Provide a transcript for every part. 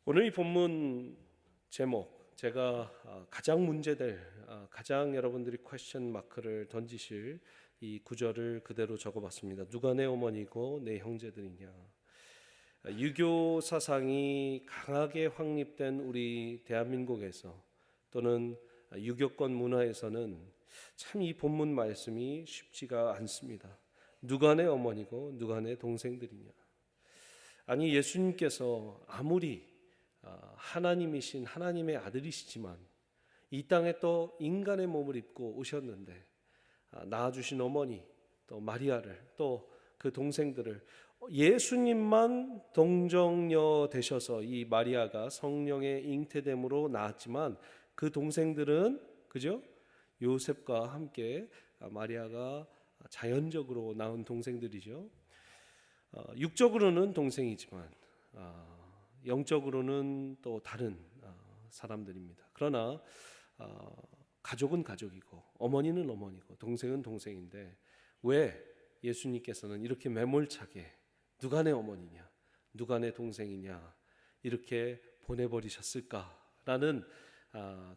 오늘 이 본문 제목, 제가 가장 문제될, 가장 여러분들이 퀘스천 마크를 던지실 이 구절을 그대로 적어봤습니다. 누가 내 어머니고 내 형제들이냐. 유교 사상이 강하게 확립된 우리 대한민국에서 또는 유교권 문화에서는 참 이 본문 말씀이 쉽지가 않습니다. 누가 내 어머니고 누가 내 동생들이냐. 아니, 예수님께서 아무리 하나님이신 하나님의 아들이시지만 이 땅에 또 인간의 몸을 입고 오셨는데 낳아주신 어머니 또 마리아를 또 그 동생들을 예수님만 동정녀 되셔서 이 마리아가 성령의 잉태됨으로 낳았지만 그 동생들은 그죠? 요셉과 함께 마리아가 자연적으로 낳은 동생들이죠. 육적으로는 동생이지만 영적으로는 또 다른 사람들입니다. 그러나 가족은 가족이고 어머니는 어머니고 동생은 동생인데 왜 예수님께서는 이렇게 매몰차게 누가 내 어머니냐 누가 내 동생이냐 이렇게 보내버리셨을까라는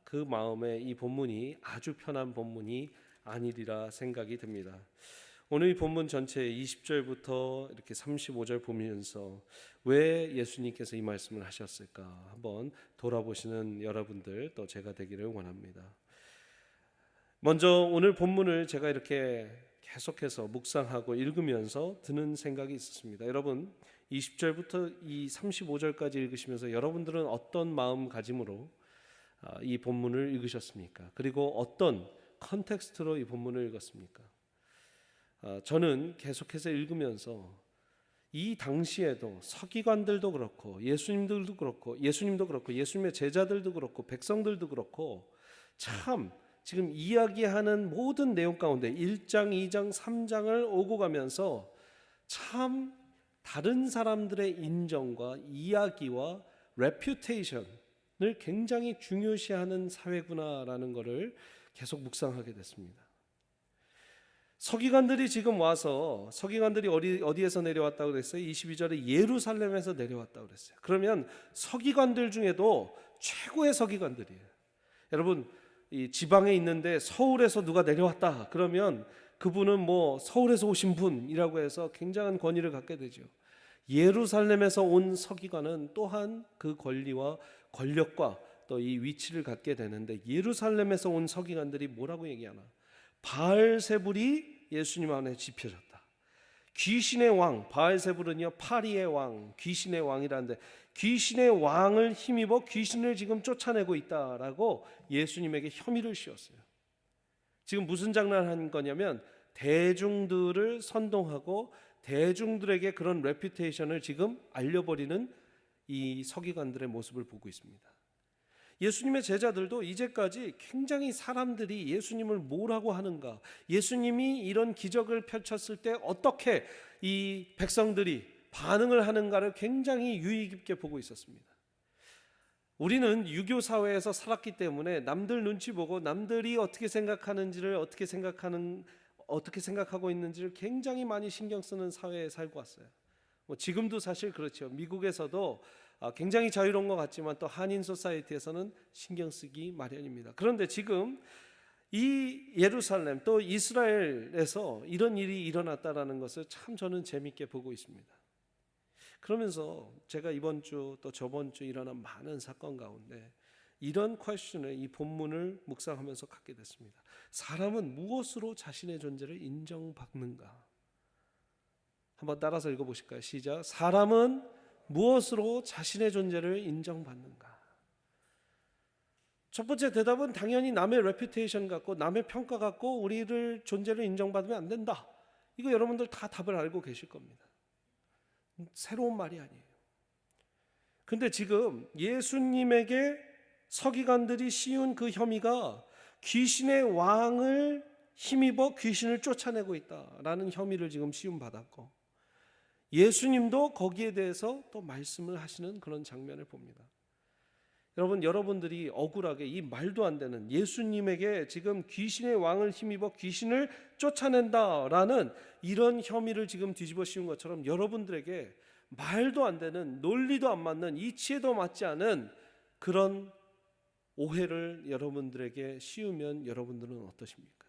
그 마음에 이 본문이 아주 편한 본문이 아니리라 생각이 듭니다. 오늘 이 본문 전체 20절부터 이렇게 35절 보면서 왜 예수님께서 이 말씀을 하셨을까 한번 돌아보시는 여러분들 또 제가 되기를 원합니다. 먼저 오늘 본문을 제가 이렇게 계속해서 묵상하고 읽으면서 드는 생각이 있었습니다. 여러분 20절부터 이 35절까지 읽으시면서 여러분들은 어떤 마음가짐으로 이 본문을 읽으셨습니까? 그리고 어떤 컨텍스트로 이 본문을 읽었습니까? 저는 계속해서 읽으면서 이 당시에도 서기관들도 그렇고 예수님도 그렇고 예수님의 제자들도 그렇고 백성들도 그렇고 참 지금 이야기하는 모든 내용 가운데 1장, 2장, 3장을 오고 가면서 참 다른 사람들의 인정과 이야기와 레퓨테이션을 굉장히 중요시하는 사회구나라는 것을 계속 묵상하게 됐습니다. 서기관들이 지금 와서 서기관들이 어디에서 내려왔다고 그랬어요? 22절에 예루살렘에서 내려왔다고 그랬어요. 그러면 서기관들 중에도 최고의 서기관들이에요. 여러분 이 지방에 있는데 서울에서 누가 내려왔다 그러면 그분은 뭐 서울에서 오신 분이라고 해서 굉장한 권위를 갖게 되죠. 예루살렘에서 온 서기관은 또한 그 권리와 권력과 또 이 위치를 갖게 되는데 예루살렘에서 온 서기관들이 뭐라고 얘기하나? 바알세불이 예수님 안에 집혀졌다. 귀신의 왕, 바알세불은요 파리의 왕, 귀신의 왕이라는데 귀신의 왕을 힘입어 귀신을 지금 쫓아내고 있다라고 예수님에게 혐의를 씌웠어요. 지금 무슨 장난하는 거냐면 대중들을 선동하고 대중들에게 그런 레퓨테이션을 지금 알려버리는 이 서기관들의 모습을 보고 있습니다. 예수님의 제자들도 이제까지 굉장히 사람들이 예수님을 뭐라고 하는가, 예수님이 이런 기적을 펼쳤을 때 어떻게 이 백성들이 반응을 하는가를 굉장히 유의 깊게 보고 있었습니다. 우리는 유교 사회에서 살았기 때문에 남들 눈치 보고 남들이 어떻게 생각하는지를 어떻게 생각하고 있는지를 굉장히 많이 신경 쓰는 사회에 살고 왔어요. 지금도 사실 그렇죠. 미국에서도 굉장히 자유로운 것 같지만 또 한인 소사이티에서는 신경 쓰기 마련입니다. 그런데 지금 이 예루살렘 또 이스라엘에서 이런 일이 일어났다라는 것을 참 저는 재밌게 보고 있습니다. 그러면서 제가 이번 주 또 저번 주 일어난 많은 사건 가운데 이런 퀘스천을 이 본문을 묵상하면서 갖게 됐습니다. 사람은 무엇으로 자신의 존재를 인정받는가? 한번 따라서 읽어보실까요? 시작. 사람은 무엇으로 자신의 존재를 인정받는가? 첫 번째 대답은 당연히 남의 레퓨테이션 갖고 남의 평가 갖고 우리를 존재를 인정받으면 안 된다. 이거 여러분들 다 답을 알고 계실 겁니다. 새로운 말이 아니에요. 근데 지금 예수님에게 서기관들이 씌운 그 혐의가 귀신의 왕을 힘입어 귀신을 쫓아내고 있다라는 혐의를 지금 씌움받았고 예수님도 거기에 대해서 또 말씀을 하시는 그런 장면을 봅니다. 여러분들이 억울하게 이 말도 안 되는 예수님에게 지금 귀신의 왕을 힘입어 귀신을 쫓아낸다라는 이런 혐의를 지금 뒤집어 씌운 것처럼 여러분들에게 말도 안 되는, 논리도 안 맞는, 이치에도 맞지 않은 그런 오해를 여러분들에게 씌우면 여러분들은 어떠십니까?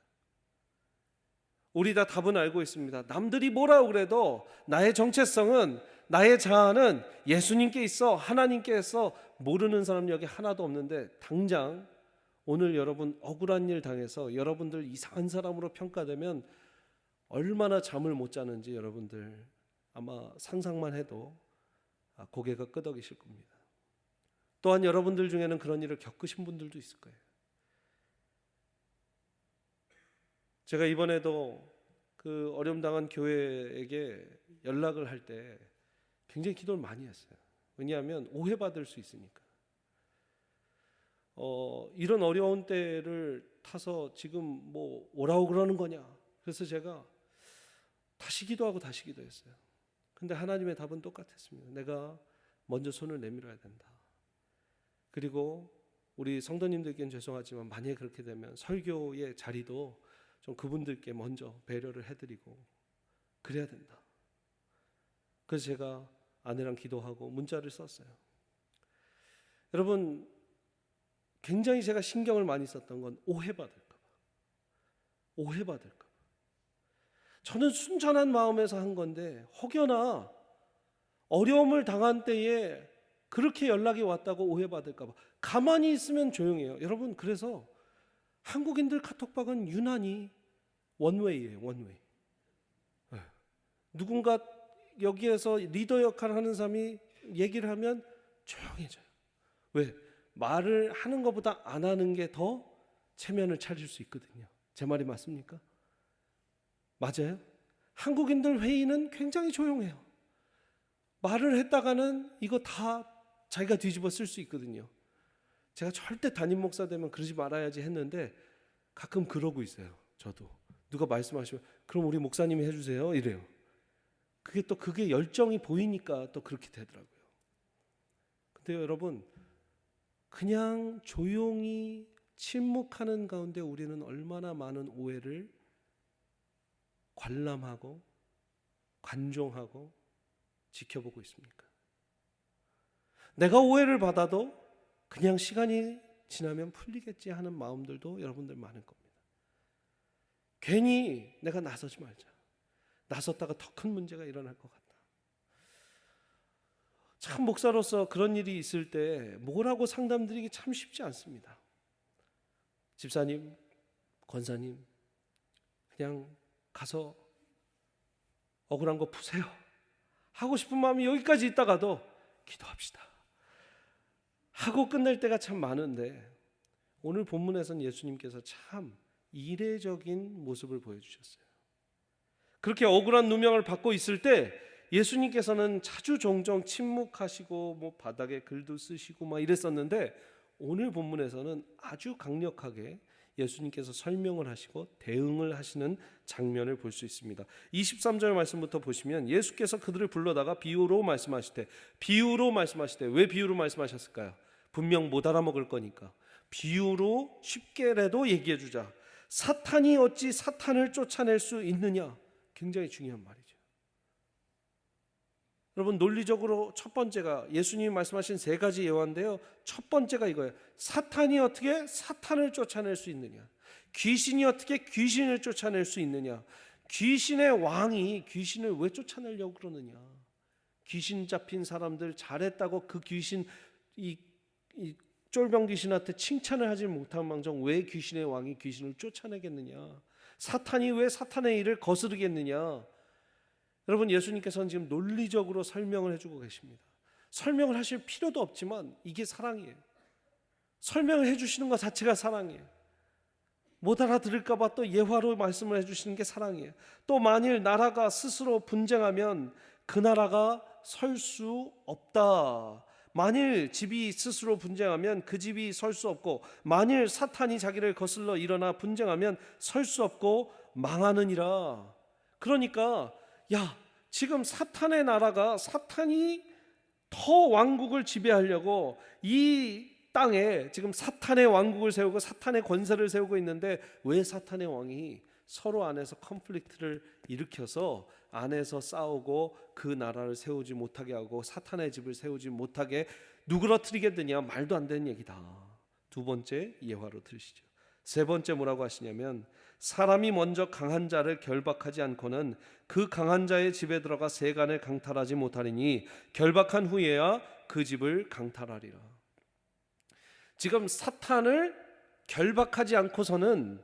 우리 다 답은 알고 있습니다. 남들이 뭐라고 그래도 나의 정체성은, 나의 자아는 예수님께 있어, 하나님께 있어. 모르는 사람 여기 하나도 없는데, 당장 오늘 여러분 억울한 일 당해서 여러분들 이상한 사람으로 평가되면 얼마나 잠을 못 자는지 여러분들 아마 상상만 해도 고개가 끄덕이실 겁니다. 또한 여러분들 중에는 그런 일을 겪으신 분들도 있을 거예요. 제가 이번에도 그 어려움 당한 교회에게 연락을 할 때 굉장히 기도를 많이 했어요. 왜냐하면 오해받을 수 있으니까. 이런 어려운 때를 타서 지금 뭐 오라고 그러는 거냐. 그래서 제가 다시 기도하고 다시 기도했어요. 근데 하나님의 답은 똑같았습니다. 내가 먼저 손을 내밀어야 된다. 그리고 우리 성도님들께는 죄송하지만 만약에 그렇게 되면 설교의 자리도 좀 그분들께 먼저 배려를 해드리고 그래야 된다. 그래서 제가 아내랑 기도하고 문자를 썼어요. 여러분, 굉장히 제가 신경을 많이 썼던 건 오해받을까 봐. 오해받을까 봐. 저는 순전한 마음에서 한 건데 혹여나 어려움을 당한 때에 그렇게 연락이 왔다고 오해받을까 봐 가만히 있으면 조용해요. 여러분, 그래서 한국인들 카톡방은 유난히 원웨이예요. 원웨이. 누군가 여기에서 리더 역할을 하는 사람이 얘기를 하면 조용해져요. 왜? 말을 하는 것보다 안 하는 게 더 체면을 차릴 수 있거든요. 제 말이 맞습니까? 맞아요? 한국인들 회의는 굉장히 조용해요. 말을 했다가는 이거 다 자기가 뒤집어 쓸 수 있거든요. 제가 절대 담임 목사 되면 그러지 말아야지 했는데 가끔 그러고 있어요. 저도 누가 말씀하시면 그럼 우리 목사님이 해주세요 이래요. 그게 열정이 보이니까 또 그렇게 되더라고요. 근데 여러분, 그냥 조용히 침묵하는 가운데 우리는 얼마나 많은 오해를 관람하고 관종하고 지켜보고 있습니까? 내가 오해를 받아도 그냥 시간이 지나면 풀리겠지 하는 마음들도 여러분들 많을 겁니다. 괜히 내가 나서지 말자. 나섰다가 더 큰 문제가 일어날 것 같다. 참 목사로서 그런 일이 있을 때 뭐라고 상담드리기 참 쉽지 않습니다. 집사님, 권사님, 그냥 가서 억울한 거 푸세요. 하고 싶은 마음이 여기까지 있다가도 기도합시다. 하고 끝낼 때가 참 많은데 오늘 본문에서는 예수님께서 참 이례적인 모습을 보여주셨어요. 그렇게 억울한 누명을 받고 있을 때 예수님께서는 자주 종종 침묵하시고 뭐 바닥에 글도 쓰시고 막 이랬었는데 오늘 본문에서는 아주 강력하게 예수님께서 설명을 하시고 대응을 하시는 장면을 볼 수 있습니다. 23절 말씀부터 보시면 예수께서 그들을 불러다가 비유로 말씀하시되 왜 비유로 말씀하셨을까요? 분명 못 알아먹을 거니까 비유로 쉽게라도 얘기해 주자. 사탄이 어찌 사탄을 쫓아낼 수 있느냐? 굉장히 중요한 말이죠. 여러분, 논리적으로 첫 번째가 예수님이 말씀하신 세 가지 예화인데요. 첫 번째가 이거예요. 사탄이 어떻게 사탄을 쫓아낼 수 있느냐? 귀신이 어떻게 귀신을 쫓아낼 수 있느냐? 귀신의 왕이 귀신을 왜 쫓아내려고 그러느냐? 귀신 잡힌 사람들 잘했다고 그 귀신 이 쫄병 귀신한테 칭찬을 하지 못한 망정 왜 귀신의 왕이 귀신을 쫓아내겠느냐? 사탄이 왜 사탄의 일을 거스르겠느냐? 여러분, 예수님께서는 지금 논리적으로 설명을 해주고 계십니다. 설명을 하실 필요도 없지만 이게 사랑이에요. 설명을 해주시는 것 자체가 사랑이에요. 못 알아들을까 봐 또 예화로 말씀을 해주시는 게 사랑이에요. 또 만일 나라가 스스로 분쟁하면 그 나라가 설 수 없다. 만일 집이 스스로 분쟁하면 그 집이 설 수 없고 만일 사탄이 자기를 거슬러 일어나 분쟁하면 설 수 없고 망하느니라. 그러니까 지금 사탄의 나라가 사탄이 더 왕국을 지배하려고 이 땅에 지금 사탄의 왕국을 세우고 사탄의 권세를 세우고 있는데 왜 사탄의 왕이 서로 안에서 컨플릭트를 일으켜서 안에서 싸우고 그 나라를 세우지 못하게 하고 사탄의 집을 세우지 못하게 누그러뜨리게 되냐? 말도 안 되는 얘기다. 두 번째 예화로 들으시죠. 세 번째 뭐라고 하시냐면 사람이 먼저 강한 자를 결박하지 않고는 그 강한 자의 집에 들어가 세간을 강탈하지 못하리니 결박한 후에야 그 집을 강탈하리라. 지금 사탄을 결박하지 않고서는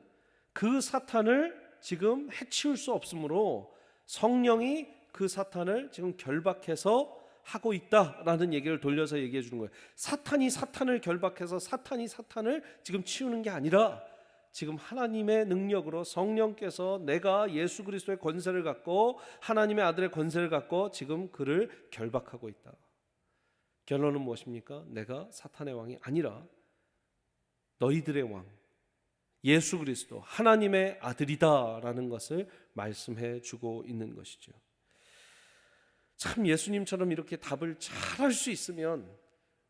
그 사탄을 지금 해치울 수 없으므로 성령이 그 사탄을 지금 결박해서 하고 있다라는 얘기를 돌려서 얘기해 주는 거예요. 사탄이 사탄을 결박해서 사탄이 사탄을 지금 치우는 게 아니라 지금 하나님의 능력으로 성령께서 내가 예수 그리스도의 권세를 갖고 하나님의 아들의 권세를 갖고 지금 그를 결박하고 있다. 결론은 무엇입니까? 내가 사탄의 왕이 아니라 너희들의 왕 예수 그리스도 하나님의 아들이다라는 것을 말씀해 주고 있는 것이죠. 참 예수님처럼 이렇게 답을 잘할 수 있으면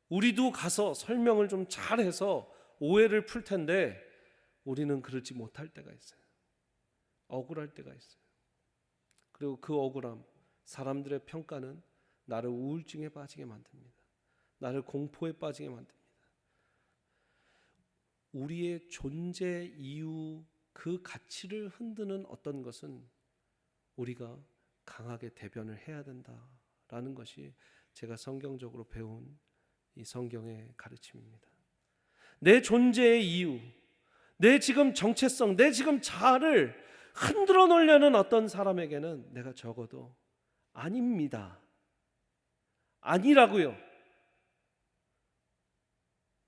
우리도 가서 설명을 좀 잘해서 오해를 풀 텐데 우리는 그러지 못할 때가 있어요. 억울할 때가 있어요. 그리고 그 억울함, 사람들의 평가는 나를 우울증에 빠지게 만듭니다. 나를 공포에 빠지게 만듭니다. 우리의 존재 이유 그 가치를 흔드는 어떤 것은 우리가 강하게 대변을 해야 된다라는 것이 제가 성경적으로 배운 이 성경의 가르침입니다. 내 존재의 이유, 내 지금 정체성, 내 지금 자아를 흔들어 놓으려는 어떤 사람에게는 내가 적어도 아닙니다. 아니라고요.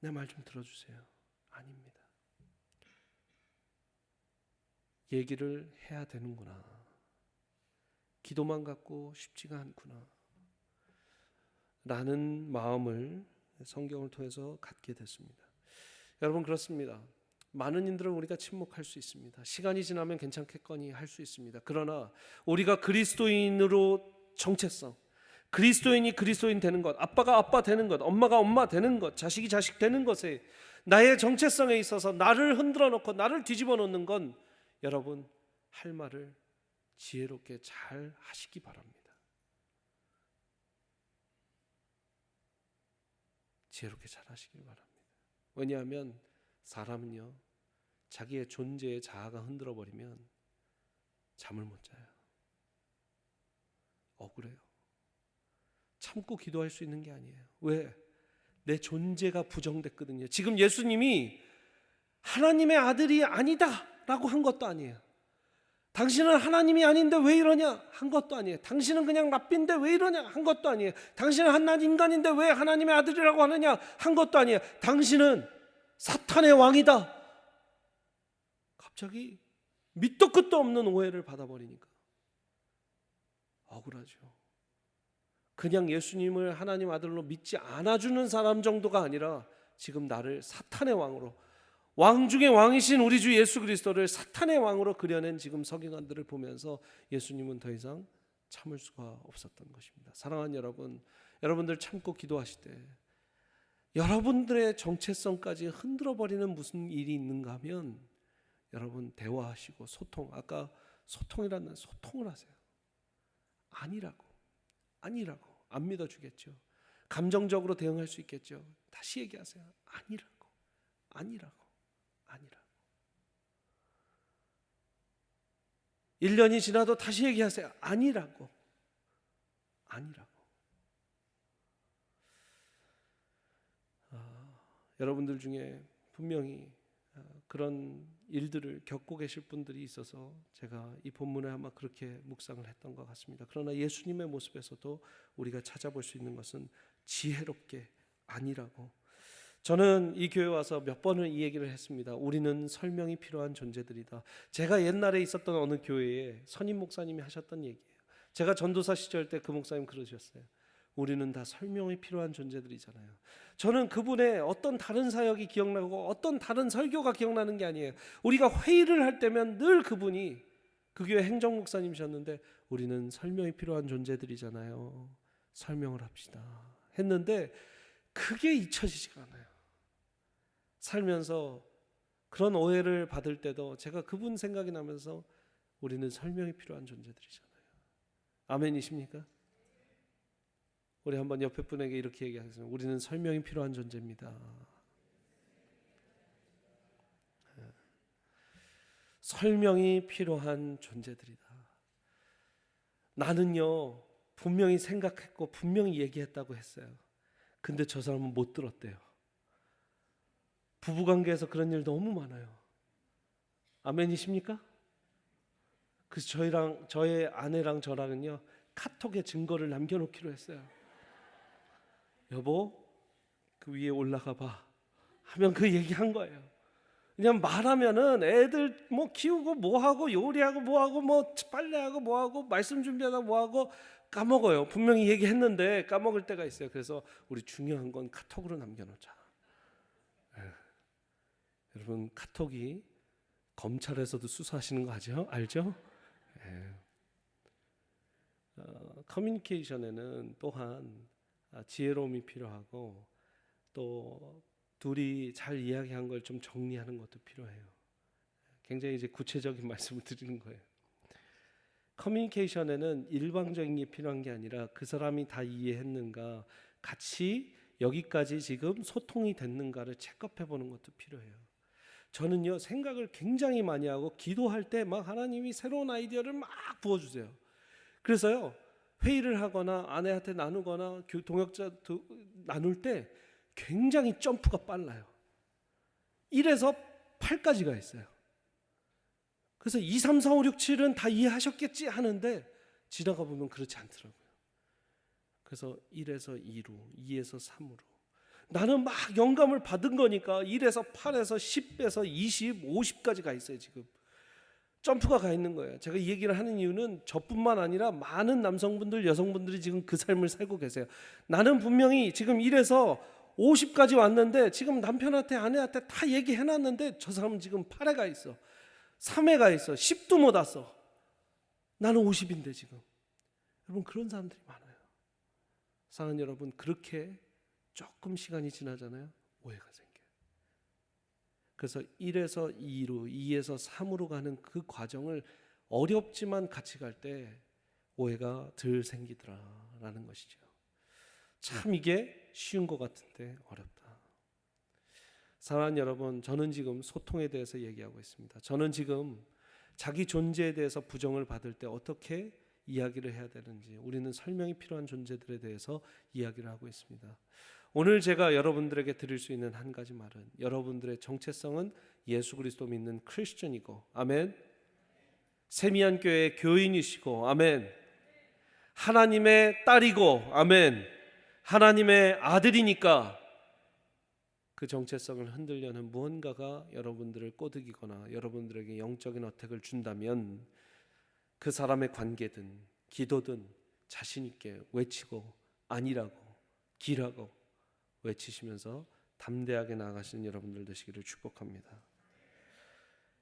내 말 좀 들어주세요. 아닙니다. 얘기를 해야 되는구나. 기도만 갖고 쉽지가 않구나. 라는 마음을 성경을 통해서 갖게 됐습니다. 여러분 그렇습니다. 많은 일들은 우리가 침묵할 수 있습니다. 시간이 지나면 괜찮겠거니 할 수 있습니다. 그러나 우리가 그리스도인으로 정체성, 그리스도인이 그리스도인 되는 것, 아빠가 아빠 되는 것, 엄마가 엄마 되는 것, 자식이 자식 되는 것에 나의 정체성에 있어서 나를 흔들어 놓고 나를 뒤집어 놓는 건 여러분 할 말을 지혜롭게 잘 하시기 바랍니다. 지혜롭게 잘 하시길 바랍니다. 왜냐하면 사람은요 자기의 존재의 자아가 흔들어 버리면 잠을 못 자요. 억울해요. 참고 기도할 수 있는 게 아니에요. 왜? 내 존재가 부정됐거든요. 지금 예수님이 하나님의 아들이 아니다 라고 한 것도 아니에요. 당신은 하나님이 아닌데 왜 이러냐 한 것도 아니에요. 당신은 그냥 랍비인데 왜 이러냐 한 것도 아니에요. 당신은 한낱 인간인데 왜 하나님의 아들이라고 하느냐 한 것도 아니에요. 당신은 사탄의 왕이다. 갑자기 밑도 끝도 없는 오해를 받아버리니까 억울하죠. 그냥 예수님을 하나님 아들로 믿지 않아주는 사람 정도가 아니라 지금 나를 사탄의 왕으로, 왕 중에 왕이신 우리 주 예수 그리스도를 사탄의 왕으로 그려낸 지금 서기관들을 보면서 예수님은 더 이상 참을 수가 없었던 것입니다. 사랑하는 여러분, 여러분들 참고 기도하실 때 여러분들의 정체성까지 흔들어버리는 무슨 일이 있는가 하면 여러분 대화하시고 소통, 아까 소통이라는 소통을 하세요. 아니라고 안 믿어주겠죠. 감정적으로 대응할 수 있겠죠. 다시 얘기하세요. 아니라고 1년이 지나도 다시 얘기하세요. 아니라고. 여러분들 중에 분명히 그런 일들을 겪고 계실 분들이 있어서 제가 이 본문에 아마 그렇게 묵상을 했던 것 같습니다. 그러나 예수님의 모습에서도 우리가 찾아볼 수 있는 것은 지혜롭게 아니라고. 저는 이 교회 와서 몇 번을 이 얘기를 했습니다. 우리는 설명이 필요한 존재들이다. 제가 옛날에 있었던 어느 교회에 선임 목사님이 하셨던 얘기예요. 제가 전도사 시절 때 그 목사님 그러셨어요. 우리는 다 설명이 필요한 존재들이잖아요. 저는 그분의 어떤 다른 사역이 기억나고 어떤 다른 설교가 기억나는 게 아니에요. 우리가 회의를 할 때면 늘 그분이, 그 교회 행정목사님이셨는데 우리는 설명이 필요한 존재들이잖아요. 설명을 합시다 했는데 그게 잊혀지지가 않아요. 살면서 그런 오해를 받을 때도 제가 그분 생각이 나면서 우리는 설명이 필요한 존재들이잖아요. 아멘이십니까? 우리 한번 옆에 분에게 이렇게 얘기하겠습니다. 우리는 설명이 필요한 존재입니다. 설명이 필요한 존재들이다. 나는요 분명히 생각했고 분명히 얘기했다고 했어요. 근데 저 사람은 못 들었대요. 부부관계에서 그런 일 너무 많아요. 아멘이십니까? 그래서 저의 아내랑 저랑은요 카톡에 증거를 남겨놓기로 했어요. 여보 그 위에 올라가 봐 하면 그 얘기한 거예요. 그냥 말하면은 애들 뭐 키우고 뭐하고 요리하고 뭐하고 뭐 빨래하고 뭐하고 말씀 준비하다 뭐하고 까먹어요. 분명히 얘기했는데 까먹을 때가 있어요. 그래서 우리 중요한 건 카톡으로 남겨놓자. 여러분 카톡이 검찰에서도 수사하시는 거 알죠? 커뮤니케이션에는 또한 지혜로움이 필요하고 또 둘이 잘 이야기한 걸 좀 정리하는 것도 필요해요. 굉장히 이제 구체적인 말씀을 드리는 거예요. 커뮤니케이션에는 일방적인 게 필요한 게 아니라 그 사람이 다 이해했는가, 같이 여기까지 지금 소통이 됐는가를 체크해 보는 것도 필요해요. 저는요 생각을 굉장히 많이 하고 기도할 때 막 하나님이 새로운 아이디어를 막 부어주세요. 그래서요 회의를 하거나 아내한테 나누거나 동역자 나눌 때 굉장히 점프가 빨라요. 1에서 8까지가 있어요. 그래서 2, 3, 4, 5, 6, 7은 다 이해하셨겠지 하는데 지나가 보면 그렇지 않더라고요. 그래서 1에서 2로 2에서 3으로 나는 막 영감을 받은 거니까 1에서 8에서 10에서 20, 50까지 가 있어요. 지금 점프가 가 있는 거예요. 제가 이 얘기를 하는 이유는 저뿐만 아니라 많은 남성분들 여성분들이 지금 그 삶을 살고 계세요. 나는 분명히 지금 1에서 50까지 왔는데 지금 남편한테 아내한테 다 얘기해놨는데 저 사람은 지금 8에 가 있어, 3에 가 있어, 10도 못 왔어. 나는 50인데 지금. 여러분 그런 사람들이 많아요. 사랑하는 여러분, 그렇게 조금 시간이 지나잖아요, 오해가 생겨요. 그래서 1에서 2로 2에서 3으로 가는 그 과정을 어렵지만 같이 갈 때 오해가 덜 생기더라라는 것이죠. 참 이게 쉬운 것 같은데 어렵다. 사랑하는 여러분, 저는 지금 소통에 대해서 얘기하고 있습니다. 저는 지금 자기 존재에 대해서 부정을 받을 때 어떻게 이야기를 해야 되는지, 우리는 설명이 필요한 존재들에 대해서 이야기를 하고 있습니다. 오늘 제가 여러분들에게 드릴 수 있는 한 가지 말은, 여러분들의 정체성은 예수 그리스도 믿는 크리스천이고, 아멘, 세미한 교회의 교인이시고, 아멘, 하나님의 딸이고, 아멘, 하나님의 아들이니까 그 정체성을 흔들려는 무언가가 여러분들을 꼬드기거나 여러분들에게 영적인 어택을 준다면 그 사람의 관계든 기도든 자신 있게 외치고 아니라고 기라고 외치시면서 담대하게 나아가시는 여러분들 되시기를 축복합니다.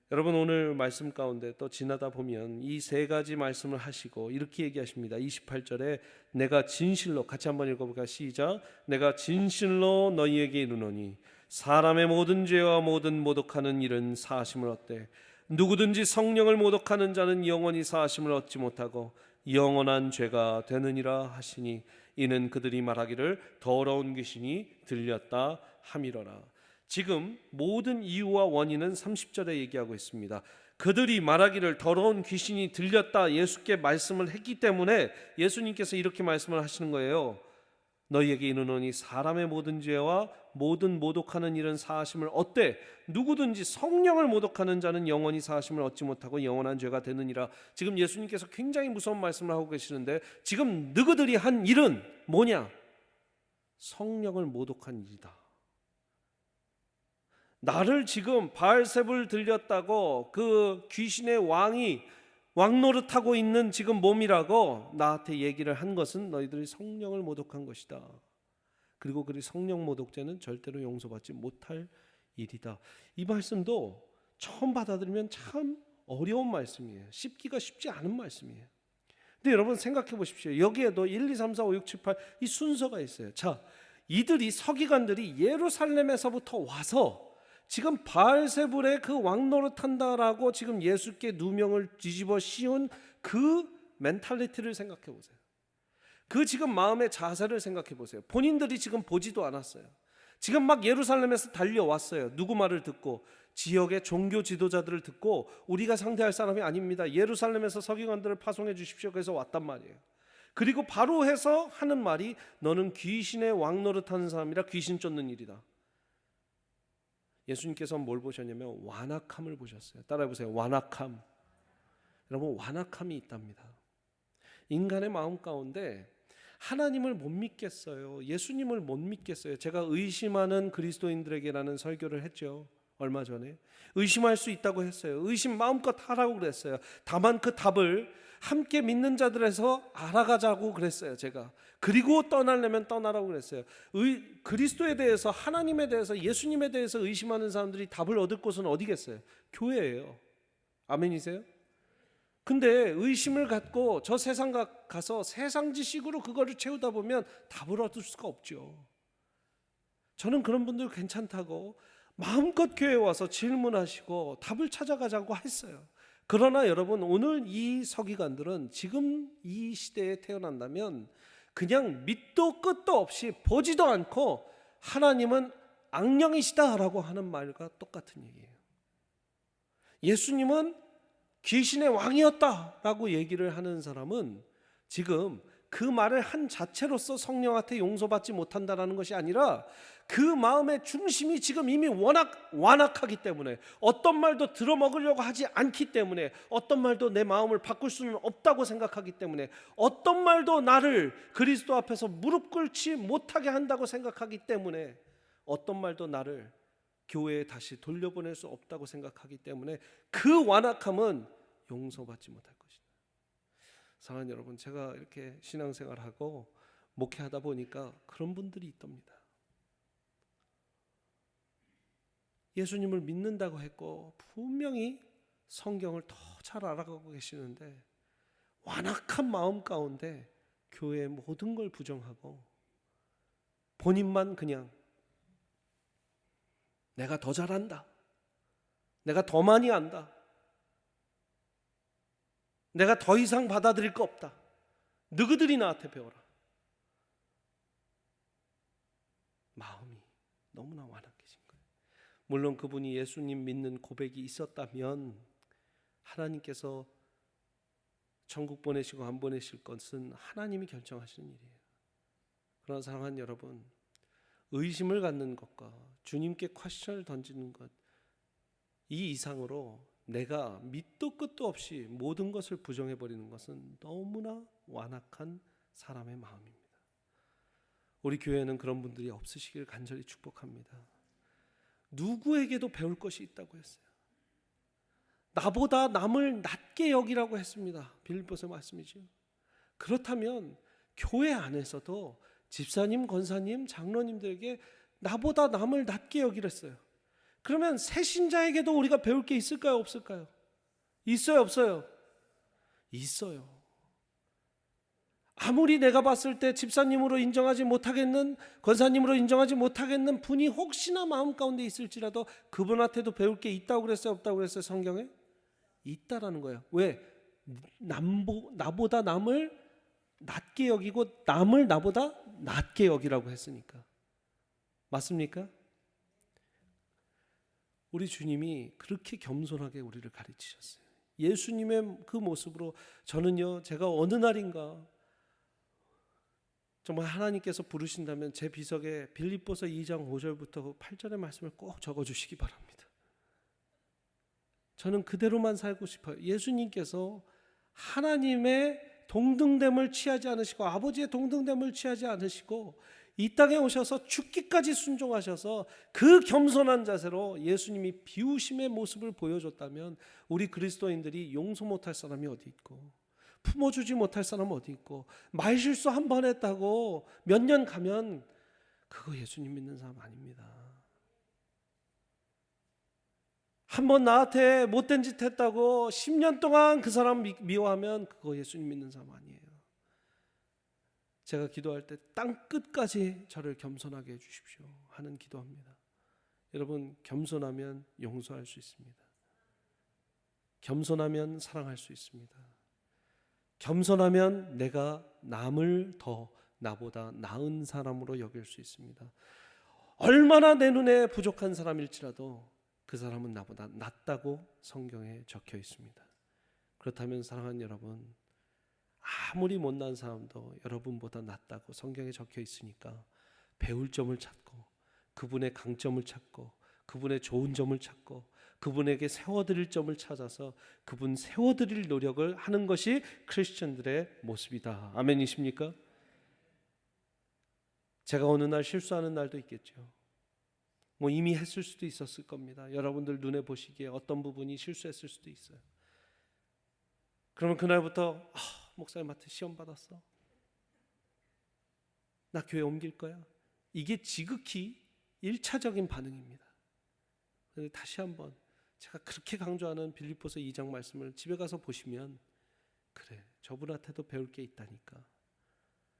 여러분 오늘 말씀 가운데 또 지나다 보면 이 세 가지 말씀을 하시고 이렇게 얘기하십니다. 28절에 내가 진실로, 같이 한번 읽어볼까요? 시작. 내가 진실로 너희에게 이르노니 사람의 모든 죄와 모든 모독하는 일은 사하심을 얻되 누구든지 성령을 모독하는 자는 영원히 사하심을 얻지 못하고 영원한 죄가 되느니라 하시니 이는 그들이 말하기를 더러운 귀신이 들렸다 함이로라. 지금 모든 이유와 원인은 30절에 얘기하고 있습니다. 그들이 말하기를 더러운 귀신이 들렸다 예수께 말씀을 했기 때문에 예수님께서 이렇게 말씀을 하시는 거예요. 너희에게 이르노니 사람의 모든 죄와 모든 모독하는 일은 사하심을 얻되 누구든지 성령을 모독하는 자는 영원히 사하심을 얻지 못하고 영원한 죄가 되느니라. 지금 예수님께서 굉장히 무서운 말씀을 하고 계시는데 지금 너희들이 한 일은 뭐냐? 성령을 모독한 일이다. 나를 지금 바알세불 들렸다고 그 귀신의 왕이 왕노릇하고 있는 지금 몸이라고 나한테 얘기를 한 것은 너희들이 성령을 모독한 것이다. 그리고 그 성령 모독죄는 절대로 용서받지 못할 일이다. 이 말씀도 처음 받아들이면 참 어려운 말씀이에요. 씹기가 쉽지 않은 말씀이에요. 근데 여러분 생각해 보십시오. 여기에도 1, 2, 3, 4, 5, 6, 7, 8 이 순서가 있어요. 자, 이들이 서기관들이 예루살렘에서부터 와서 지금 바알세불의 그 왕노릇한다라고 지금 예수께 누명을 뒤집어 씌운 그 멘탈리티를 생각해 보세요. 그 지금 마음의 자세를 생각해 보세요. 본인들이 지금 보지도 않았어요. 지금 막 예루살렘에서 달려왔어요. 누구 말을 듣고? 지역의 종교 지도자들을 듣고 우리가 상대할 사람이 아닙니다. 예루살렘에서 서기관들을 파송해 주십시오. 그래서 왔단 말이에요. 그리고 바로 해서 하는 말이 너는 귀신의 왕노릇하는 사람이라 귀신 쫓는 일이다. 예수님께서 뭘 보셨냐면 완악함을 보셨어요. 따라해보세요. 완악함. 여러분, 완악함이 있답니다. 인간의 마음 가운데 하나님을 못 믿겠어요. 예수님을 못 믿겠어요. 제가 의심하는 그리스도인들에게라는 설교를 했죠. 얼마 전에 의심할 수 있다고 했어요. 의심 마음껏 하라고 그랬어요. 다만 그 답을 함께 믿는 자들에서 알아가자고 그랬어요. 제가. 그리고 떠나려면 떠나라고 그랬어요. 그리스도에 대해서, 하나님에 대해서, 예수님에 대해서 의심하는 사람들이 답을 얻을 곳은 어디겠어요? 교회예요. 아멘이세요? 근데 의심을 갖고 저 세상 가서 세상 지식으로 그거를 채우다 보면 답을 얻을 수가 없죠. 저는 그런 분들 괜찮다고 마음껏 교회에 와서 질문하시고 답을 찾아가자고 했어요. 그러나 여러분, 오늘 이 서기관들은 지금 이 시대에 태어난다면 그냥 밑도 끝도 없이 보지도 않고 하나님은 악령이시다라고 하는 말과 똑같은 얘기예요. 예수님은 귀신의 왕이었다라고 얘기를 하는 사람은 지금 그 말을 한 자체로서 성령한테 용서받지 못한다는 것이 아니라 그 마음의 중심이 지금 이미 워낙 완악하기 때문에, 어떤 말도 들어먹으려고 하지 않기 때문에, 어떤 말도 내 마음을 바꿀 수는 없다고 생각하기 때문에, 어떤 말도 나를 그리스도 앞에서 무릎 꿇지 못하게 한다고 생각하기 때문에, 어떤 말도 나를 교회에 다시 돌려보낼 수 없다고 생각하기 때문에 그 완악함은 용서받지 못할 것이다. 사랑하는 여러분, 제가 이렇게 신앙생활하고 목회하다 보니까 그런 분들이 있답니다. 예수님을 믿는다고 했고 분명히 성경을 더 잘 알아가고 계시는데 완악한 마음 가운데 교회의 모든 걸 부정하고 본인만 그냥 내가 더 잘한다, 내가 더 많이 안다, 내가 더 이상 받아들일 거 없다, 너희들이 나한테 배워라. 마음이 너무나 완악해진 거예요. 물론 그분이 예수님 믿는 고백이 있었다면 하나님께서 천국 보내시고 안 보내실 것은 하나님이 결정하시는 일이에요. 그러나 사랑하는 여러분, 의심을 갖는 것과 주님께 퀘스천을 던지는 것, 이 이상으로 내가 밑도 끝도 없이 모든 것을 부정해버리는 것은 너무나 완악한 사람의 마음입니다. 우리 교회는 그런 분들이 없으시길 간절히 축복합니다. 누구에게도 배울 것이 있다고 했어요. 나보다 남을 낮게 여기라고 했습니다. 빌립보서 말씀이죠. 그렇다면 교회 안에서도 집사님, 권사님, 장로님들에게 나보다 남을 낮게 여기랬어요. 그러면 새 신자에게도 우리가 배울 게 있을까요, 없을까요? 있어요, 없어요? 있어요. 아무리 내가 봤을 때 집사님으로 인정하지 못하겠는, 권사님으로 인정하지 못하겠는 분이 혹시나 마음 가운데 있을지라도 그분한테도 배울 게 있다고 그랬어요, 없다고 그랬어요, 성경에? 있다라는 거예요. 왜? 나보다 남을 낮게 여기고 남을 나보다 낮게 여기라고 했으니까. 맞습니까? 우리 주님이 그렇게 겸손하게 우리를 가르치셨어요. 예수님의 그 모습으로 저는요, 제가 어느 날인가 정말 하나님께서 부르신다면 제 비석에 빌립보서 2장 5절부터 8절의 말씀을 꼭 적어주시기 바랍니다. 저는 그대로만 살고 싶어요. 예수님께서 하나님의 동등됨을 취하지 않으시고 아버지의 동등됨을 취하지 않으시고 이 땅에 오셔서 죽기까지 순종하셔서 그 겸손한 자세로 예수님이 비우심의 모습을 보여줬다면 우리 그리스도인들이 용서 못할 사람이 어디 있고 품어주지 못할 사람 어디 있고 말실수 한 번 했다고 몇 년 가면 그거 예수님 믿는 사람 아닙니다. 한 번 나한테 못된 짓 했다고 10년 동안 그 사람 미워하면 그거 예수님 믿는 사람 아니에요. 제가 기도할 때 땅 끝까지 저를 겸손하게 해주십시오 하는 기도합니다. 여러분, 겸손하면 용서할 수 있습니다. 겸손하면 사랑할 수 있습니다. 겸손하면 내가 남을 더 나보다 나은 사람으로 여길 수 있습니다. 얼마나 내 눈에 부족한 사람일지라도 그 사람은 나보다 낫다고 성경에 적혀 있습니다. 그렇다면 사랑하는 여러분, 아무리 못난 사람도 여러분보다 낫다고 성경에 적혀 있으니까 배울 점을 찾고 그분의 강점을 찾고 그분의 좋은 점을 찾고 그분에게 세워드릴 점을 찾아서 그분 세워드릴 노력을 하는 것이 크리스천들의 모습이다. 아멘이십니까? 제가 어느 날 실수하는 날도 있겠죠. 뭐 이미 했을 수도 있었을 겁니다. 여러분들 눈에 보시기에 어떤 부분이 실수했을 수도 있어요. 그러면 그날부터 목사님한테 시험 받았어. 나 교회 옮길 거야. 이게 지극히 1차적인 반응입니다. 그런데 다시 한번 제가 그렇게 강조하는 빌립보서 2장 말씀을 집에 가서 보시면, 그래, 저분한테도 배울 게 있다니까.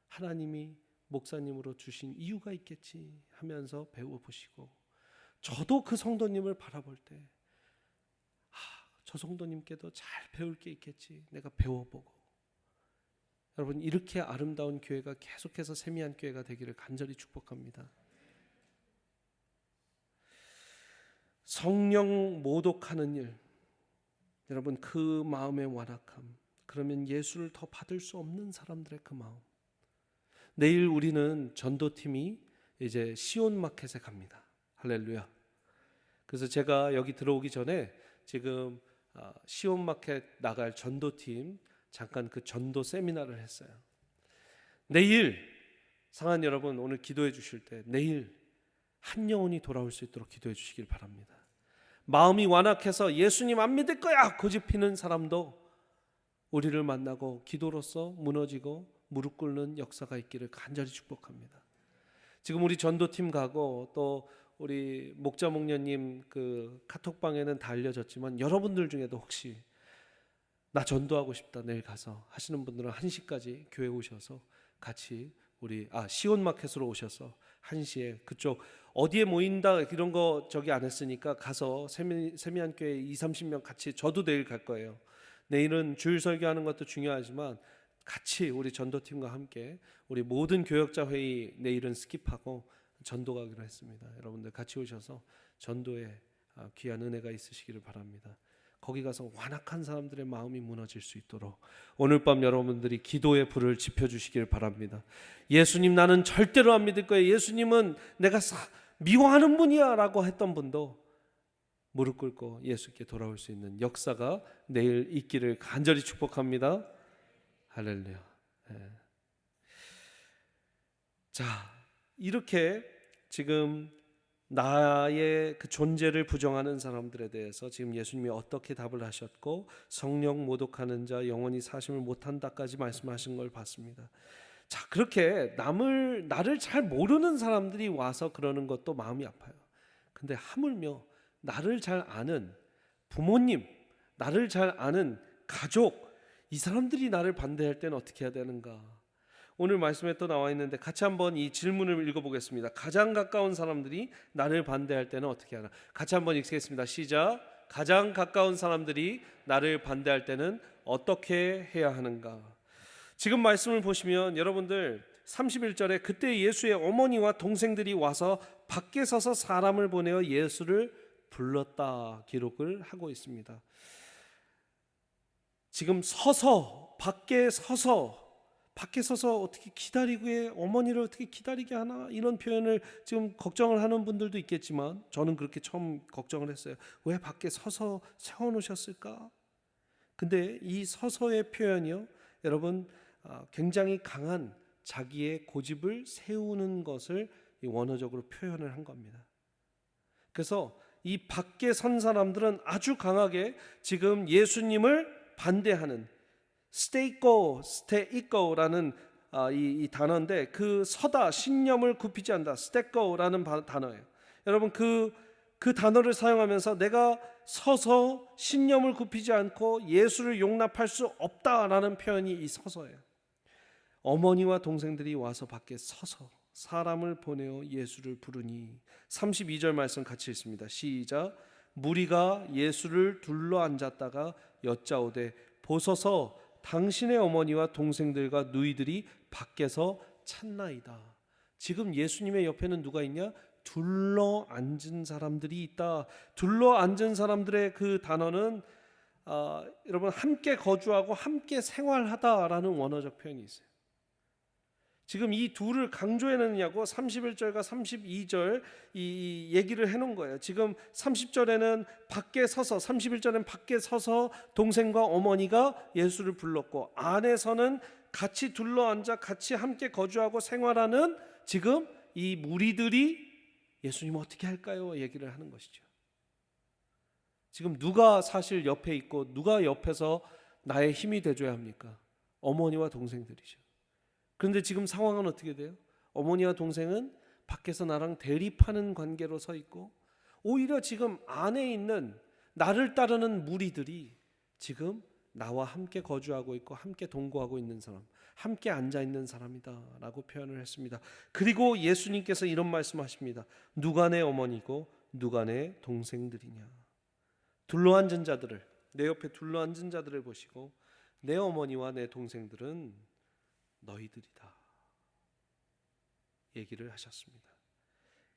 하나님이 목사님으로 주신 이유가 있겠지 하면서 배워보시고, 저도 그 성도님을 바라볼 때 저 성도님께도 잘 배울 게 있겠지, 내가 배워보고. 여러분, 이렇게 아름다운 교회가 계속해서 세미한 교회가 되기를 간절히 축복합니다. 성령 모독하는 일, 여러분, 그 마음의 완악함, 그러면 예수를 더 받을 수 없는 사람들의 그 마음. 내일 우리는 전도팀이 이제 시온 마켓에 갑니다. 할렐루야. 그래서 제가 여기 들어오기 전에 지금 시온 마켓 나갈 전도팀 잠깐 그 전도 세미나를 했어요. 내일, 사랑하는 여러분, 오늘 기도해 주실 때 내일 한 영혼이 돌아올 수 있도록 기도해 주시길 바랍니다. 마음이 완악해서 예수님 안 믿을 거야 고집피는 사람도 우리를 만나고 기도로서 무너지고 무릎 꿇는 역사가 있기를 간절히 축복합니다. 지금 우리 전도팀 가고 또 우리 목자 목녀님 그 카톡방에는 다 알려졌지만, 여러분들 중에도 혹시 나 전도하고 싶다 내일 가서 하시는 분들은 1시까지 교회 오셔서 같이 우리 시온 마켓으로 오셔서 1시에 그쪽 어디에 모인다 이런 거 저기 안 했으니까 가서 세미한 교회 20-30명 같이, 저도 내일 갈 거예요. 내일은 주일 설교하는 것도 중요하지만 같이 우리 전도팀과 함께 우리 모든 교역자 회의 내일은 스킵하고 전도 가기로 했습니다. 여러분들 같이 오셔서 전도에 귀한 은혜가 있으시기를 바랍니다. 거기 가서 완악한 사람들의 마음이 무너질 수 있도록 오늘 밤 여러분들이 기도의 불을 지펴주시기를 바랍니다. 예수님 나는 절대로 안 믿을 거예요, 예수님은 내가 미워하는 분이야 라고 했던 분도 무릎 꿇고 예수께 돌아올 수 있는 역사가 내일 있기를 간절히 축복합니다. 할렐루야. 네. 자, 이렇게 지금 나의 그 존재를 부정하는 사람들에 대해서 지금 예수님이 어떻게 답을 하셨고, 성령 모독하는 자 영원히 사심을 못한다까지 말씀하신 걸 봤습니다. 자, 그렇게 나를 잘 모르는 사람들이 와서 그러는 것도 마음이 아파요. 근데 하물며 나를 잘 아는 부모님, 나를 잘 아는 가족, 이 사람들이 나를 반대할 때는 어떻게 해야 되는가? 오늘 말씀에 또 나와 있는데 같이 한번 이 질문을 읽어보겠습니다. 가장 가까운 사람들이 나를 반대할 때는 어떻게 하나? 같이 한번 읽겠습니다. 시작. 가장 가까운 사람들이 나를 반대할 때는 어떻게 해야 하는가? 지금 말씀을 보시면 여러분들 31절에 그때 예수의 어머니와 동생들이 와서 밖에 서서 사람을 보내어 예수를 불렀다 기록을 하고 있습니다. 지금 밖에 서서 어떻게 기다리고 해, 어머니를 어떻게 기다리게 하나, 이런 표현을 지금 걱정을 하는 분들도 있겠지만 저는 그렇게 처음 걱정을 했어요. 왜 밖에 서서 세워놓으셨을까? 근데 이 서서의 표현이요, 여러분, 굉장히 강한 자기의 고집을 세우는 것을 원어적으로 표현을 한 겁니다. 그래서 이 밖에 선 사람들은 아주 강하게 지금 예수님을 반대하는, 스테이코라는 이 단어인데, 그 서다, 신념을 굽히지 않다, 스테이코라는 단어예요. 여러분, 그 단어를 사용하면서 내가 서서 신념을 굽히지 않고 예수를 용납할 수 없다라는 표현이 이 서서예요. 어머니와 동생들이 와서 밖에 서서 사람을 보내어 예수를 부르니, 32절 말씀 같이 읽습니다. 시작. 무리가 예수를 둘러 앉았다가 여짜오되 보소서 당신의 어머니와 동생들과 누이들이 밖에서 찾나이다. 지금 예수님의 옆에는 누가 있냐? 둘러 앉은 사람들이 있다. 둘러 앉은 사람들의 그 단어는 여러분 함께 거주하고 함께 생활하다라는 원어적 표현이 있어요. 지금 이 둘을 강조해내느냐고 31절과 32절 이 얘기를 해놓은 거예요. 지금 30절에는 밖에 서서 31절에는 밖에 서서 동생과 어머니가 예수를 불렀고, 안에서는 같이 둘러앉아 같이 함께 거주하고 생활하는 지금 이 무리들이 예수님 어떻게 할까요? 얘기를 하는 것이죠. 지금 누가 사실 옆에 있고 누가 옆에서 나의 힘이 돼줘야 합니까? 어머니와 동생들이죠. 그런데 지금 상황은 어떻게 돼요? 어머니와 동생은 밖에서 나랑 대립하는 관계로 서 있고, 오히려 지금 안에 있는 나를 따르는 무리들이 지금 나와 함께 거주하고 있고 함께 동거하고 있는 사람, 함께 앉아 있는 사람이다 라고 표현을 했습니다. 그리고 예수님께서 이런 말씀하십니다. 누가 내 어머니고 누가 내 동생들이냐. 둘러앉은 자들을, 내 옆에 둘러앉은 자들을 보시고 내 어머니와 내 동생들은 너희들이다 얘기를 하셨습니다.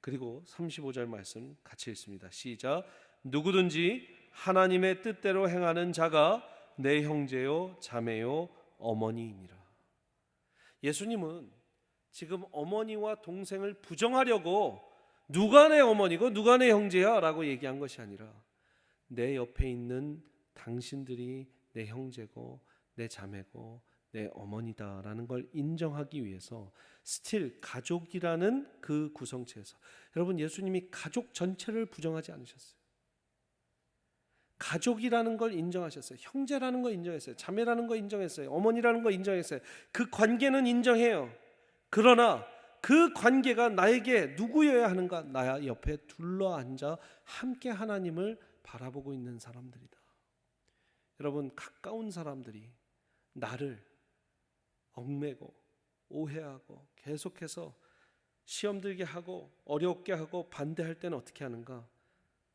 그리고 35절 말씀 같이 읽습니다. 시작. 누구든지 하나님의 뜻대로 행하는 자가 내 형제요 자매요 어머니이니라. 예수님은 지금 어머니와 동생을 부정하려고 누가 내 어머니고 누가 내 형제야 라고 얘기한 것이 아니라, 내 옆에 있는 당신들이 내 형제고 내 자매고 내 어머니다라는 걸 인정하기 위해서 스틸 가족이라는 그 구성체에서, 여러분 예수님이 가족 전체를 부정하지 않으셨어요. 가족이라는 걸 인정하셨어요. 형제라는 걸 인정했어요. 자매라는 걸 인정했어요. 어머니라는 걸 인정했어요. 그 관계는 인정해요. 그러나 그 관계가 나에게 누구여야 하는가? 나 옆에 둘러앉아 함께 하나님을 바라보고 있는 사람들이다. 여러분, 가까운 사람들이 나를 얽매고 오해하고 계속해서 시험 들게 하고 어렵게 하고 반대할 때는 어떻게 하는가?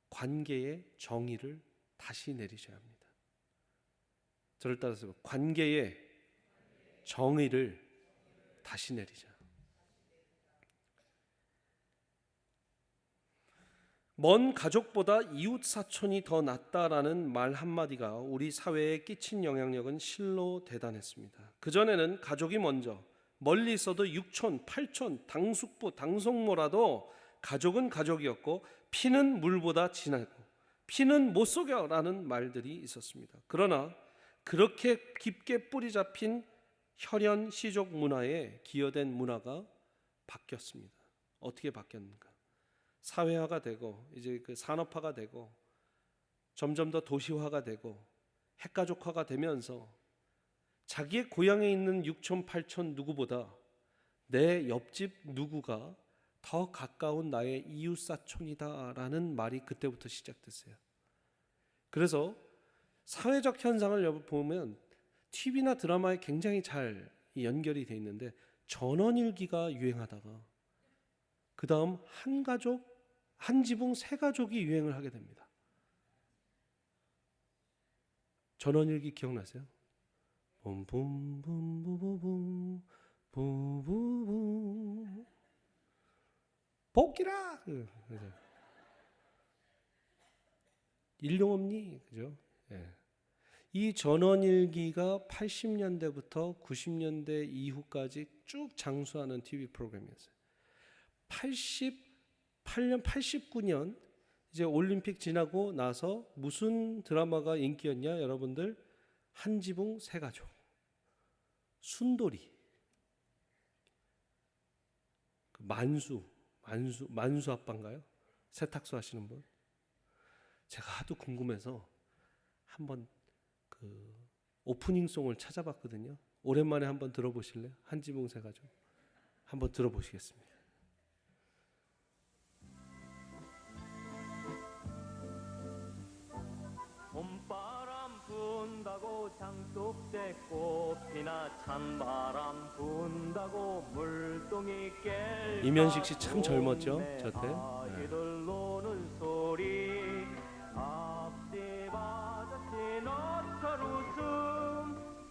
관계의 정의를 다시 내리셔야 합니다. 저를 따라서 관계의 정의를 다시 내리자. 먼 가족보다 이웃 사촌이 더 낫다라는 말 한마디가 우리 사회에 끼친 영향력은 실로 대단했습니다. 그전에는 가족이 먼저, 멀리 있어도 육촌, 팔촌, 당숙부, 당속모라도 가족은 가족이었고 피는 물보다 진하고 피는 못 속여라는 말들이 있었습니다. 그러나 그렇게 깊게 뿌리 잡힌 혈연 시족 문화에 기여된 문화가 바뀌었습니다. 어떻게 바뀌었는가? 사회화가 되고 이제 그 산업화가 되고 점점 더 도시화가 되고 핵가족화가 되면서 자기의 고향에 있는 육촌 팔촌 누구보다 내 옆집 누구가 더 가까운 나의 이웃사촌이다라는 말이 그때부터 시작됐어요. 그래서 사회적 현상을 보면 TV나 드라마에 굉장히 잘 연결이 돼 있는데, 전원일기가 유행하다가 그 다음 한 가족, 한 지붕 세 가족이 유행을 하게 됩니다. 전원일기 기억나세요? 봄봄봄봄봄봄 부부부 복기라. 일용 없니? 그죠? 예. 이 전원일기가 80년대부터 90년대 이후까지 쭉 장수하는 TV 프로그램이었어요. 88년, 89년 이제 올림픽 지나고 나서 무슨 드라마가 인기였냐? 여러분들, 한 지붕 세 가족, 순돌이, 만수 아빠인가요? 세탁소 하시는 분. 제가 하도 궁금해서 한번 그 오프닝송을 찾아봤거든요. 오랜만에 한번 들어보실래요? 한 지붕 세 가족 한번 들어보시겠습니다. 봄바람 분다고 장독대 꽃피나 찬바람 분다고 물동이 깰 이면식 씨 참 젊었죠? 저때. 아이들 노는 소리 앞집 아저씨 너털 웃음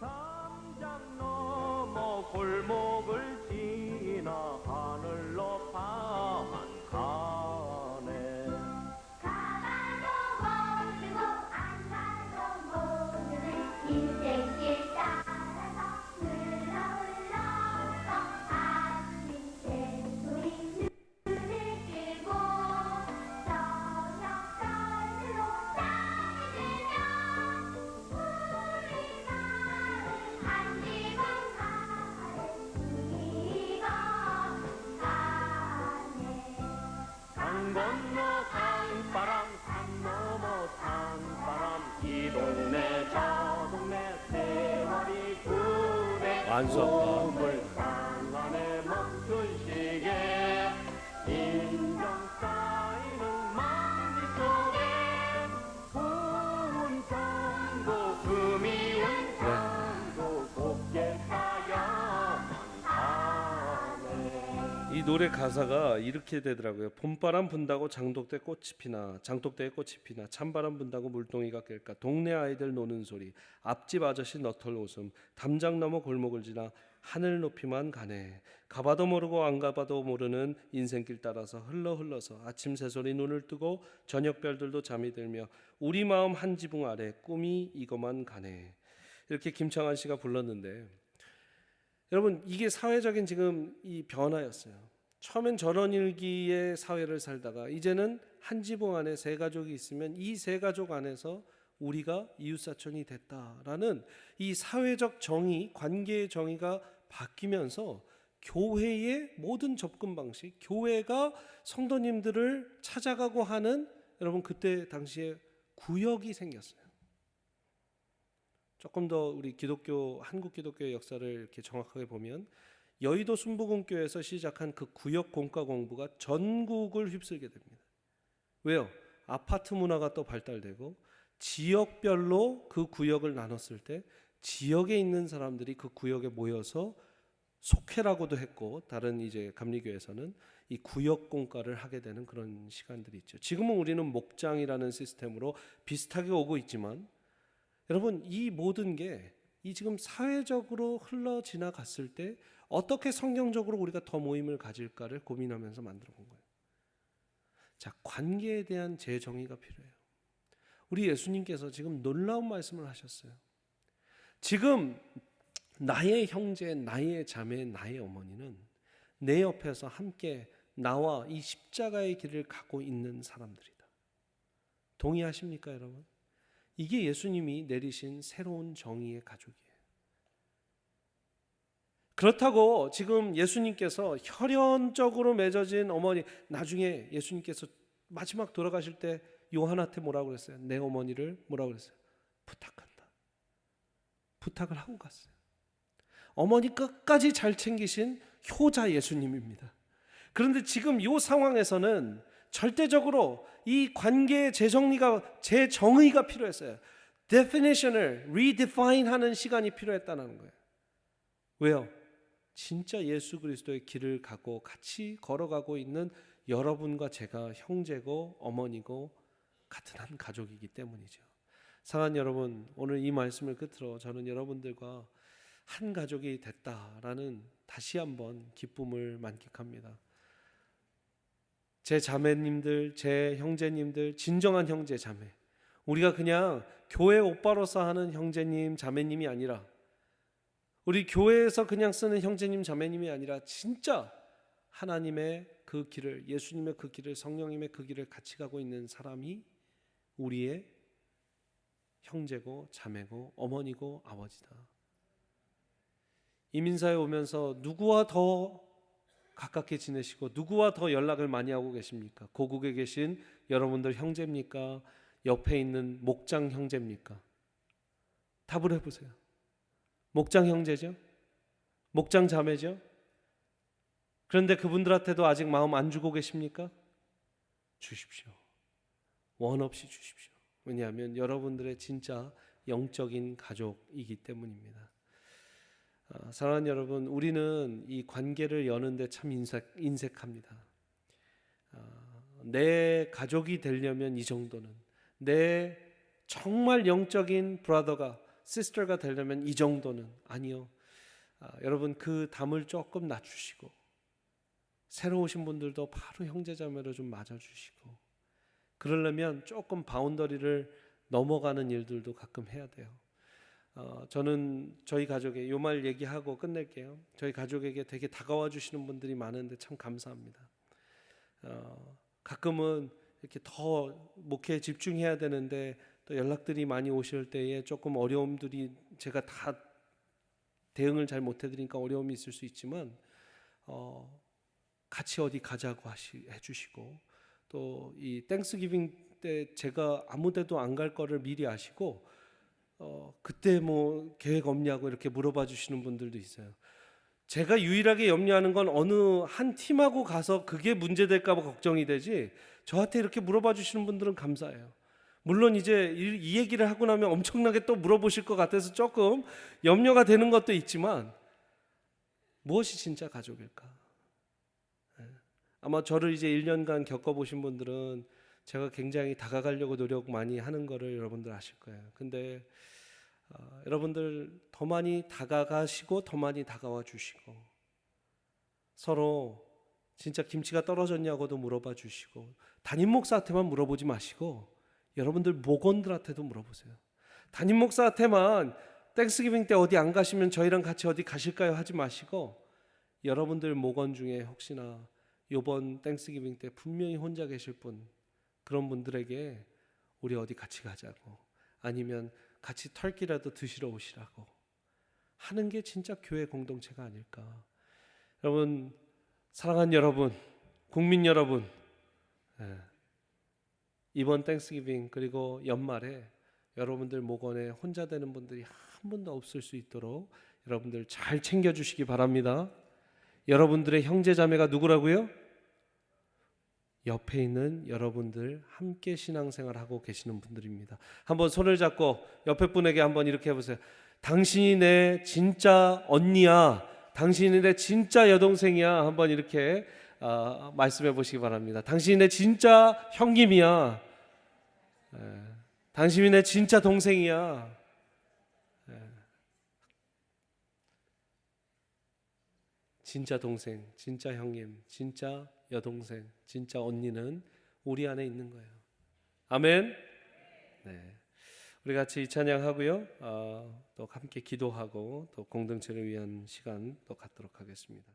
만수 아빠. 꿈을 산란에 멈춘 시에 인정 쌓이는 만기 속에 고운 성도 금이운 성도 곱게 쌓여만 가네. 이 노래 가사가 이렇게 되더라고요. 봄바람 분다고 장독대 꽃이 피나, 장독대에 꽃이 피나, 찬바람 분다고 물동이가 깰까, 동네 아이들 노는 소리, 앞집 아저씨 너털 웃음, 담장 넘어 골목을 지나 하늘 높이만 가네. 가봐도 모르고 안 가봐도 모르는 인생길 따라서 흘러서 아침 새소리 눈을 뜨고 저녁 별들도 잠이 들며 우리 마음 한 지붕 아래 꿈이 이거만 가네. 이렇게 김창완 씨가 불렀는데, 여러분, 이게 사회적인 지금 이 변화였어요. 처음엔 전원일기의 사회를 살다가 이제는 한 지붕 안에 세 가족이 있으면 이 세 가족 안에서 우리가 이웃사촌이 됐다라는 이 사회적 정의, 관계의 정의가 바뀌면서 교회의 모든 접근 방식, 교회가 성도님들을 찾아가고 하는, 여러분, 그때 당시에 구역이 생겼어요. 조금 더 우리 기독교, 한국 기독교의 역사를 이렇게 정확하게 보면 여의도 순복음교회에서 시작한 그 구역 공과 공부가 전국을 휩쓸게 됩니다. 왜요? 아파트 문화가 또 발달되고 지역별로 그 구역을 나눴을 때 지역에 있는 사람들이 그 구역에 모여서 속회라고도 했고, 다른 이제 감리교에서는 이 구역 공과를 하게 되는 그런 시간들이 있죠. 지금은 우리는 목장이라는 시스템으로 비슷하게 오고 있지만, 여러분, 이 모든 게 이 지금 사회적으로 흘러 지나갔을 때 어떻게 성경적으로 우리가 더 모임을 가질까를 고민하면서 만들어 본 거예요. 자, 관계에 대한 재정의가 필요해요. 우리 예수님께서 지금 놀라운 말씀을 하셨어요. 지금 나의 형제, 나의 자매, 나의 어머니는 내 옆에서 함께 나와 이 십자가의 길을 가고 있는 사람들이다. 동의하십니까, 여러분? 이게 예수님이 내리신 새로운 정의의 가족이에요. 그렇다고 지금 예수님께서 혈연적으로 맺어진 어머니, 나중에 예수님께서 마지막 돌아가실 때 요한한테 뭐라고 그랬어요? 내 어머니를 뭐라고 그랬어요? 부탁한다. 부탁을 하고 갔어요. 어머니 끝까지 잘 챙기신 효자 예수님입니다. 그런데 지금 이 상황에서는 절대적으로 이 관계의 재정의가 필요했어요. definition을 redefine 하는 시간이 필요했다는 거예요. 왜요? 진짜 예수 그리스도의 길을 가고 같이 걸어가고 있는 여러분과 제가 형제고 어머니고 같은 한 가족이기 때문이죠. 사랑하는 여러분, 오늘 이 말씀을 끝으로 저는 여러분들과 한 가족이 됐다라는 다시 한번 기쁨을 만끽합니다. 제 자매님들, 제 형제님들, 진정한 형제 자매, 우리가 그냥 교회 오빠로서 하는 형제님 자매님이 아니라, 우리 교회에서 그냥 쓰는 형제님 자매님이 아니라 진짜 하나님의 그 길을, 예수님의 그 길을, 성령님의 그 길을 같이 가고 있는 사람이 우리의 형제고 자매고 어머니고 아버지다. 이민사에 오면서 누구와 더 가깝게 지내시고 누구와 더 연락을 많이 하고 계십니까? 고국에 계신 여러분들 형제입니까? 옆에 있는 목장 형제입니까? 답을 해보세요. 목장 형제죠? 목장 자매죠? 그런데 그분들한테도 아직 마음 안 주고 계십니까? 주십시오. 원 없이 주십시오. 왜냐하면 여러분들의 진짜 영적인 가족이기 때문입니다. 사랑하는 여러분, 우리는 이 관계를 여는데 참 인색합니다. 내 가족이 되려면 이 정도는, 내 정말 영적인 브라더가, 시스터가 되려면 이 정도는, 아니요. 여러분, 그 담을 조금 낮추시고 새로 오신 분들도 바로 형제자매로 좀 맞아주시고, 그러려면 조금 바운더리를 넘어가는 일들도 가끔 해야 돼요. 저는 저희 가족에 요 말 얘기하고 끝낼게요. 저희 가족에게 되게 다가와 주시는 분들이 많은데 참 감사합니다. 가끔은 이렇게 더 목회에 집중해야 되는데 또 연락들이 많이 오실 때에 조금 어려움들이, 제가 다 대응을 잘 못해드리니까 어려움이 있을 수 있지만 같이 어디 가자고 해주시고, 또 이 땡스기빙 때 제가 아무데도 안 갈 거를 미리 아시고 그때 뭐 계획 없냐고 이렇게 물어봐 주시는 분들도 있어요. 제가 유일하게 염려하는 건 어느 한 팀하고 가서 그게 문제될까 봐 걱정이 되지, 저한테 이렇게 물어봐 주시는 분들은 감사해요. 물론 이제 이 얘기를 하고 나면 엄청나게 또 물어보실 것 같아서 조금 염려가 되는 것도 있지만, 무엇이 진짜 가족일까? 아마 저를 이제 1년간 겪어보신 분들은 제가 굉장히 다가가려고 노력 많이 하는 거를 여러분들 아실 거예요. 근데 여러분들 더 많이 다가가시고 더 많이 다가와 주시고, 서로 진짜 김치가 떨어졌냐고도 물어봐 주시고, 담임 목사한테만 물어보지 마시고 여러분들 목원들한테도 물어보세요. 담임 목사한테만 땡스기빙 때 어디 안 가시면 저희랑 같이 어디 가실까요 하지 마시고, 여러분들 목원 중에 혹시나 이번 땡스기빙 때 분명히 혼자 계실 분, 그런 분들에게 우리 어디 같이 가자고, 아니면 같이 털기라도 드시러 오시라고 하는 게 진짜 교회 공동체가 아닐까. 여러분, 사랑하는 여러분, 국민 여러분, 이번 땡스기빙 그리고 연말에 여러분들 목원에 혼자 되는 분들이 한 분도 없을 수 있도록 여러분들 잘 챙겨주시기 바랍니다. 여러분들의 형제자매가 누구라고요? 옆에 있는 여러분들 함께 신앙생활하고 계시는 분들입니다. 한번 손을 잡고 옆에 분에게 한번 이렇게 해보세요. 당신이 내 진짜 언니야, 당신이 내 진짜 여동생이야. 한번 이렇게 말씀해 보시기 바랍니다. 당신이 내 진짜 형님이야, 당신이 내 진짜 동생이야. 진짜 동생, 진짜 형님, 진짜 여동생, 진짜 언니는 우리 안에 있는 거예요. 아멘. 네, 우리 같이 이 찬양하고요, 또 함께 기도하고 또 공동체를 위한 시간 또 갖도록 하겠습니다.